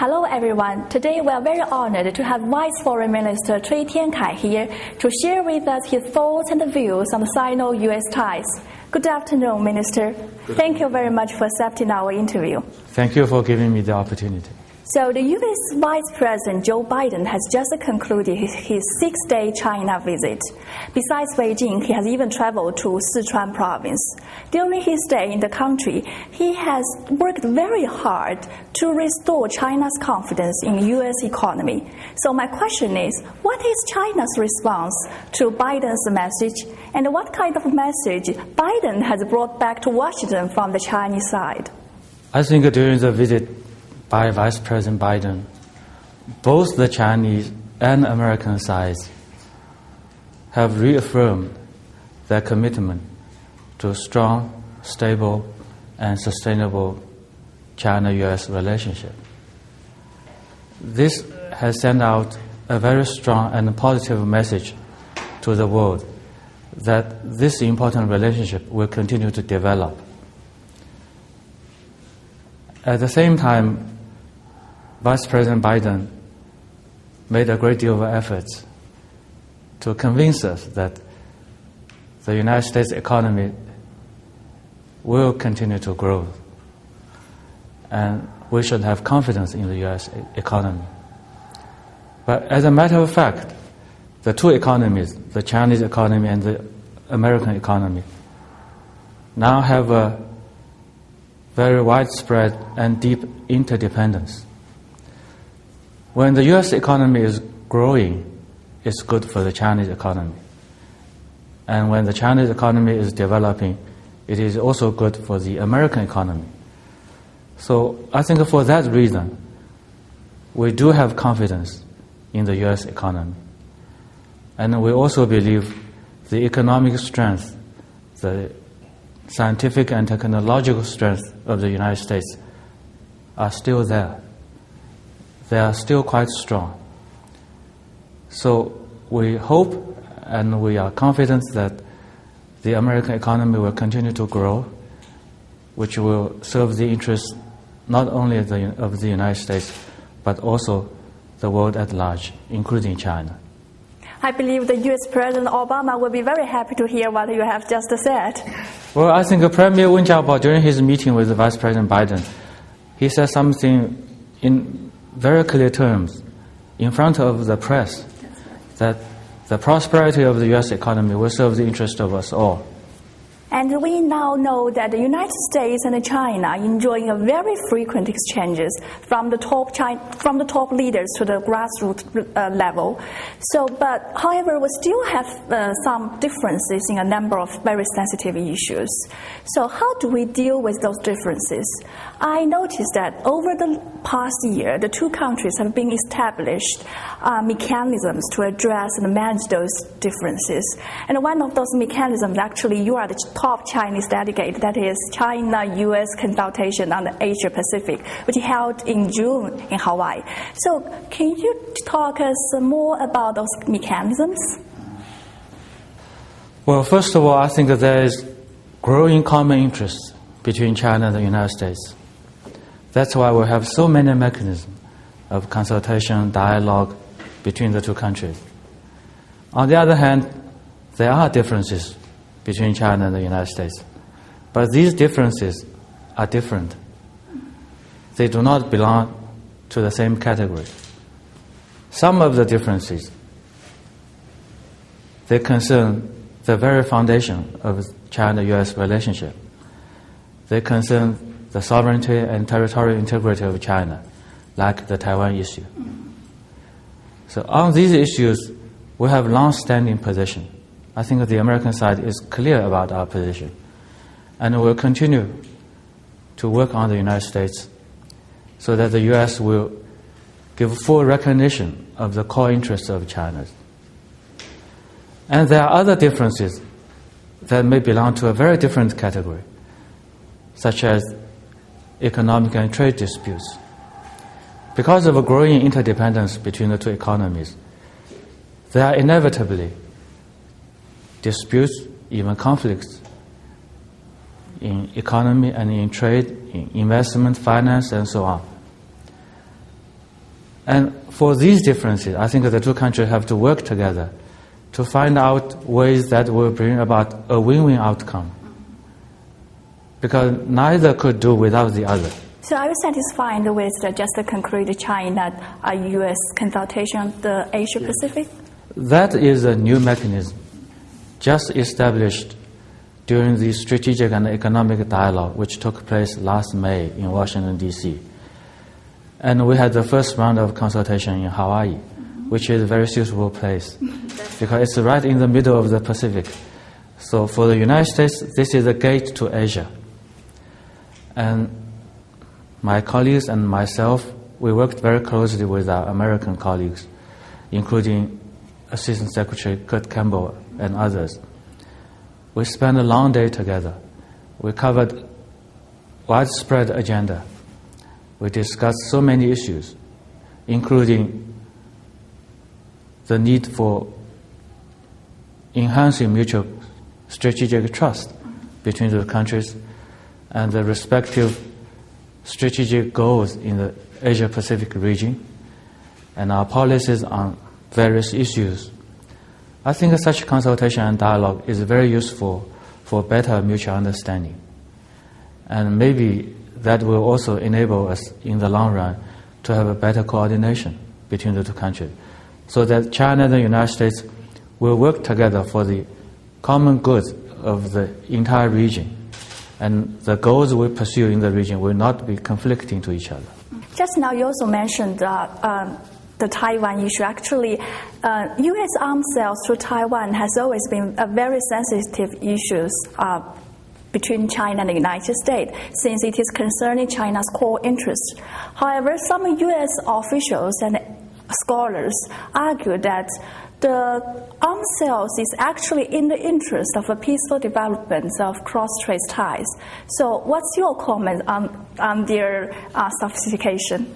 Hello everyone. Today we are very honored to have Vice Foreign Minister Cui Tiankai here to share with us his thoughts and views on the Sino-US ties. Good afternoon, Minister. Thank you very much for accepting our interview. Thank you for giving me the opportunity. So the U.S. Vice President Joe Biden has just concluded his 6-day China visit. Besides Beijing, he has even traveled to Sichuan province. During his stay in the country, he has worked very hard to restore China's confidence in the U.S. economy. So my question is, what is China's response to Biden's message, and what kind of message Biden has brought back to Washington from the Chinese side? I think during the visit by Vice President Biden, both the Chinese and American sides have reaffirmed their commitment to a strong, stable, and sustainable China-US relationship. This has sent out a very strong and positive message to the world that this important relationship will continue to develop. At the same time, Vice President Biden made a great deal of efforts to convince us that the United States economy will continue to grow, and we should have confidence in the U.S. economy. But as a matter of fact, the two economies, the Chinese economy and the American economy, now have a very widespread and deep interdependence. When the U.S. economy is growing, it's good for the Chinese economy. And when the Chinese economy is developing, it is also good for the American economy. So I think for that reason, we do have confidence in the U.S. economy. And we also believe the economic strength, the scientific and technological strength of the United States are still there. They are still quite strong. So we hope and we are confident that the American economy will continue to grow, which will serve the interests not only of the United States, but also the world at large, including China. I believe the U.S. President Obama will be very happy to hear what you have just said. Well, I think Premier Wen Jiabao, during his meeting with Vice President Biden, he said something in very clear terms in front of the press, that the prosperity of the U.S. economy will serve the interest of us all. And we now know that the United States and China are enjoying a very frequent exchanges from the top leaders to the grassroots level. So, but however, we still have some differences in a number of very sensitive issues. So how do we deal with those differences? I noticed that over the past year, the two countries have been established mechanisms to address and manage those differences. And one of those mechanisms, actually, you are the top Chinese delegate, that is ChinaUS Consultation on the Asia Pacific, which held in June in Hawaii. So can you talk us more about those mechanisms? Well, first of all, I think that there is growing common interest between China and the United States. That's why we have so many mechanisms of consultation, dialogue between the two countries. On the other hand, there are differences between China and the United States. But these differences are different. They do not belong to the same category. Some of the differences, they concern the very foundation of China-US relationship. They concern the sovereignty and territorial integrity of China, like the Taiwan issue. So on these issues, we have long-standing position. I think the American side is clear about our position, and will continue to work on the United States so that the U.S. will give full recognition of the core interests of China. And there are other differences that may belong to a very different category, such as economic and trade disputes. Because of a growing interdependence between the two economies, there are inevitably disputes, even conflicts in economy and in trade, in investment, finance, and so on. And for these differences, I think the two countries have to work together to find out ways that will bring about a win-win outcome. Because neither could do without the other. So are you satisfied with just the concrete China-US consultation on the Asia-Pacific? That is a new mechanism just established during the strategic and economic dialogue which took place last May in Washington, D.C. And we had the first round of consultation in Hawaii, which is a very suitable place because it's right in the middle of the Pacific. So for the United States, this is a gate to Asia. And my colleagues and myself, we worked very closely with our American colleagues, including Assistant Secretary Kurt Campbell and others. We spent a long day together. We covered widespread agenda. We discussed so many issues, including the need for enhancing mutual strategic trust between the countries and the respective strategic goals in the Asia-Pacific region and our policies on various issues. I think such consultation and dialogue is very useful for better mutual understanding. And maybe that will also enable us in the long run to have a better coordination between the two countries, so that China and the United States will work together for the common good of the entire region. And the goals we pursue in the region will not be conflicting to each other. Just now you also mentioned the Taiwan issue. Actually, U.S. arms sales to Taiwan has always been a very sensitive issue between China and the United States, since it is concerning China's core interests. However, some U.S. officials and scholars argue that the arms sales is actually in the interest of a peaceful development of cross-strait ties. So what's your comment on their sophistication?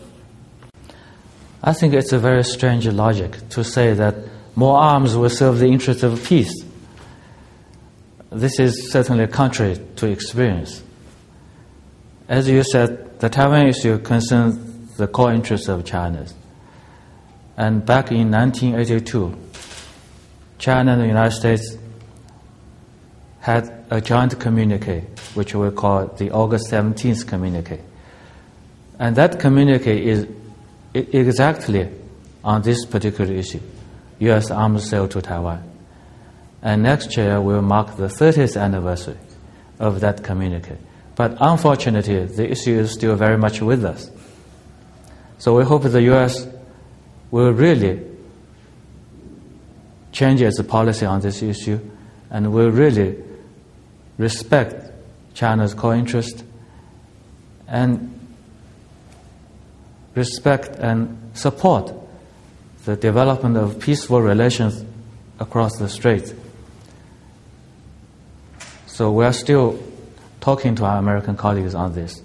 I think it's a very strange logic to say that more arms will serve the interest of peace. This is certainly contrary to experience. As you said, the Taiwan issue concerns the core interests of China. And back in 1982, China and the United States had a joint communique, which we call the August 17th communique. And that communique is exactly on this particular issue, U.S. arms sale to Taiwan. And next year will mark the 30th anniversary of that communique. But unfortunately, the issue is still very much with us. So we hope the U.S. will really change its policy on this issue and will really respect China's core interest and respect and support the development of peaceful relations across the strait. So we are still talking to our American colleagues on this.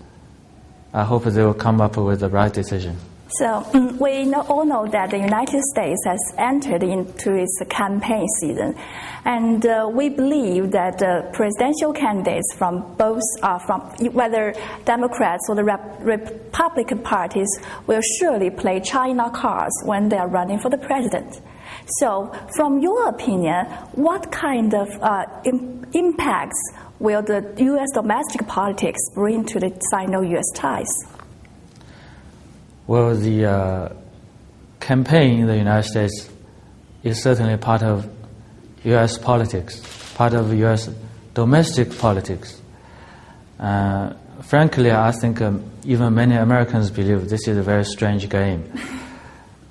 I hope they will come up with the right decision. So we all know that the United States has entered into its campaign season, and we believe that the presidential candidates from both, from whether Democrats or the Republican parties, will surely play China cards when they are running for the president. So, from your opinion, what kind of impacts will the U.S. domestic politics bring to the Sino-U.S. ties? Well, the campaign in the United States is certainly part of U.S. politics, part of U.S. domestic politics. Frankly, I think even many Americans believe this is a very strange game.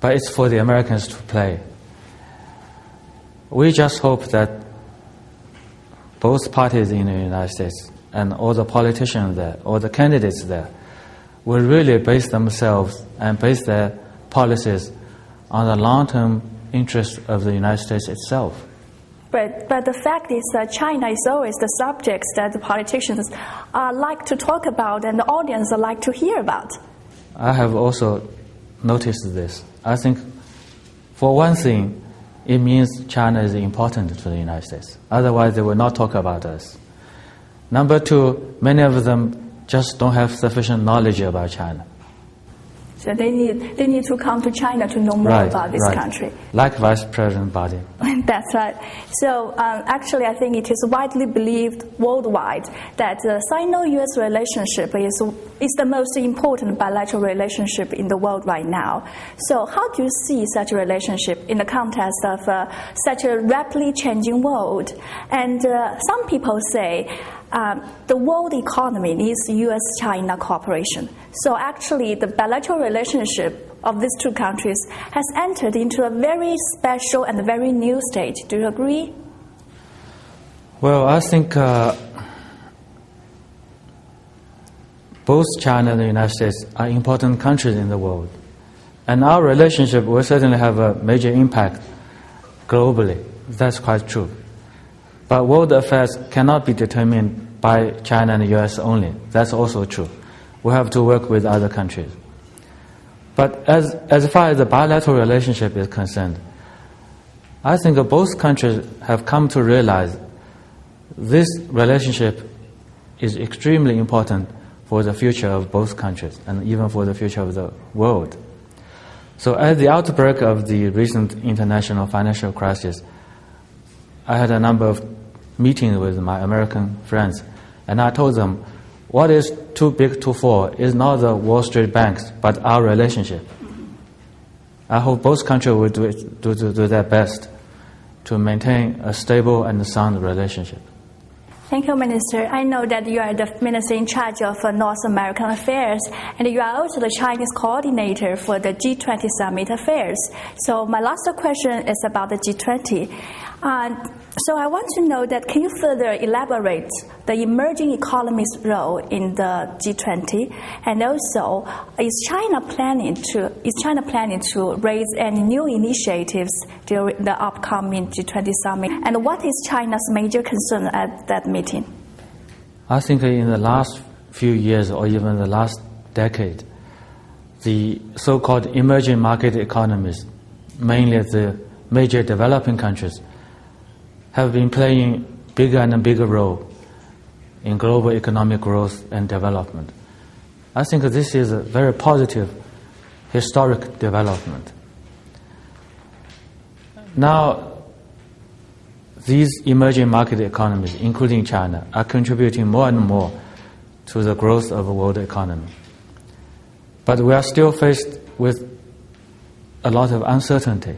But it's for the Americans to play. We just hope that both parties in the United States and all the politicians there, all the candidates there, will really base themselves and base their policies on the long-term interest of the United States itself. But the fact is that China is always the subject that the politicians like to talk about and the audience like to hear about. I have also noticed this. I think, for one thing, it means China is important to the United States. Otherwise, they will not talk about us. Number two, many of them just don't have sufficient knowledge about China. So they need to come to China to know more about this country. Like Vice President Biden. That's right. So actually, I think it is widely believed worldwide that the Sino-US relationship is the most important bilateral relationship in the world right now. So how do you see such a relationship in the context of such a rapidly changing world? And some people say the world economy needs US-China cooperation. So actually, the bilateral relationship of these two countries has entered into a very special and very new stage. Do you agree? Well, I think both China and the United States are important countries in the world. And our relationship will certainly have a major impact globally. That's quite true. But world affairs cannot be determined by China and the US only. That's also true. We have to work with other countries. But as far as the bilateral relationship is concerned, I think both countries have come to realize this relationship is extremely important for the future of both countries and even for the future of the world. So at the outbreak of the recent international financial crisis, I had a number of meetings with my American friends, and I told them, what is too big to fall is not the Wall Street banks, but our relationship. I hope both countries will do their best to maintain a stable and sound relationship. Thank you, Minister. I know that you are the Minister in charge of North American affairs, and you are also the Chinese coordinator for the G20 Summit affairs. So my last question is about the G20. So I want to know that, can you further elaborate the emerging economies' role in the G20, and also is China planning to raise any new initiatives during the upcoming G20 summit, and what is China's major concern at that meeting? I think in the last few years or even the last decade, the so-called emerging market economies, mainly the major developing countries, have been playing bigger and bigger role in global economic growth and development. I think this is a very positive historic development. Now, these emerging market economies, including China, are contributing more and more to the growth of the world economy. But we are still faced with a lot of uncertainty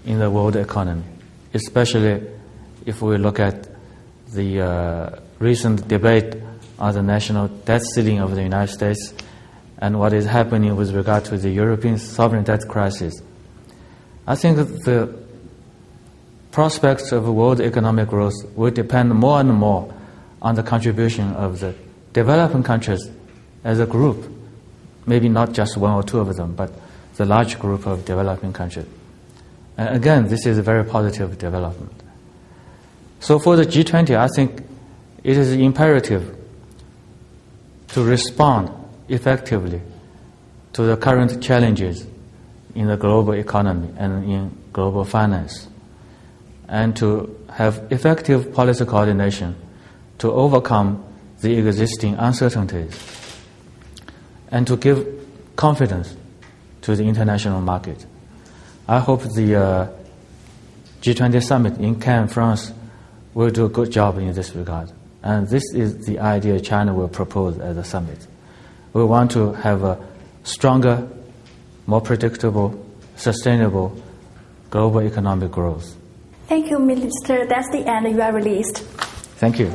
in the world economy, especially if we look at the recent debate on the national debt ceiling of the United States and what is happening with regard to the European sovereign debt crisis. I think the prospects of world economic growth will depend more and more on the contribution of the developing countries as a group, maybe not just one or two of them, but the large group of developing countries. And again, this is a very positive development. So for the G20, I think it is imperative to respond effectively to the current challenges in the global economy and in global finance, and to have effective policy coordination to overcome the existing uncertainties and to give confidence to the international market. I hope the G20 summit in Cannes, France, will do a good job in this regard. And this is the idea China will propose at the summit. We want to have a stronger, more predictable, sustainable global economic growth. Thank you, Minister. That's the end. You are released. Thank you.